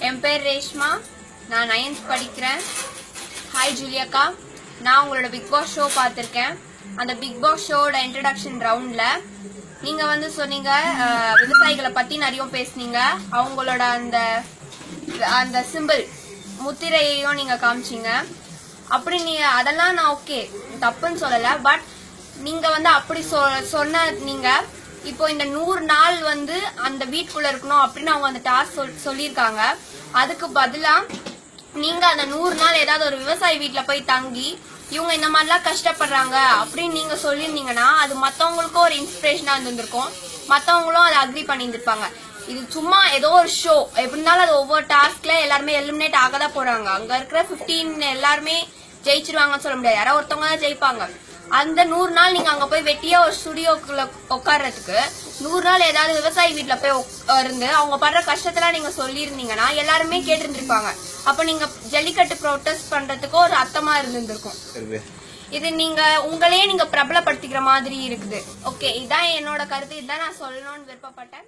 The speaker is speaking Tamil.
என் பேர் ரேஷ்மா, நான் 9th படிக்கிறேன். ஹாய் ஜூலியாக்கா, நான் உங்களோட பிக் பாஸ் ஷோ பார்த்துருக்கேன். அந்த பிக் பாஸ் ஷோட இன்ட்ரடக்ஷன் ரவுண்ட்ல நீங்க வந்து சொன்னீங்க விவசாயிகளை பத்தி நிறைய பேசுனீங்க. அவங்களோட அந்த அந்த சிம்பிள் முத்திரையையும் நீங்க காமிச்சீங்க. அப்படி நீங்க அதெல்லாம் நான் ஓகே தப்புன்னு சொல்லல. பட் நீங்க வந்து அப்படி சொன்ன நீங்க இப்போ இந்த 100 நாள் வந்து அந்த வீட்டுக்குள்ள இருக்கணும் அப்படின்னு அவங்க அந்த டாஸ்க் சொல்லியிருக்காங்க. அதுக்கு பதிலா நீங்க அந்த 100 நாள் ஏதாவது ஒரு விவசாயி வீட்டுல போய் தங்கி இவங்க இந்த மாதிரிலாம் கஷ்டப்படுறாங்க அப்படின்னு நீங்க சொல்லியிருந்தீங்கன்னா அது மத்தவங்களுக்கும் ஒரு இன்ஸ்பிரேஷனா இருந்திருக்கும். மத்தவங்களும் அதை அக்ரி பண்ணியிருந்திருப்பாங்க. இது சும்மா ஏதோ ஒரு ஷோ, எப்படி இருந்தாலும் அது ஒவ்வொரு டாஸ்க்ல எல்லாருமே எலிமினேட் ஆகதான் போறாங்க. அங்க இருக்கிற 15 எல்லாருமே ஜெயிச்சிருவாங்கன்னு சொல்ல முடியாது, யாரோ ஒருத்தவங்க தான் ஜெயிப்பாங்க. அந்த 100 நாள் நீங்க அங்க போய் வெட்டியா ஒரு ஸ்டுடியோக்குள்ள உட்கார்றதுக்கு 100 நாள் ஏதாவது விவசாயி வீட்டுல போய் இருந்து அவங்க படுற கஷ்டத்தெல்லாம் நீங்க சொல்லியிருந்தீங்கன்னா எல்லாருமே கேட்டுருப்பாங்க. அப்ப நீங்க ஜல்லிக்கட்டு ப்ரொடெஸ்ட் பண்றதுக்கு ஒரு அர்த்தமா இருந்திருக்கும். இது நீங்க உங்களையே நீங்க பிரபலப்படுத்திக்கிற மாதிரி இருக்குது. ஓகே, இதான் என்னோட கருத்து, இதான் நான் சொல்லணும்னு விருப்பப்பட்டேன்.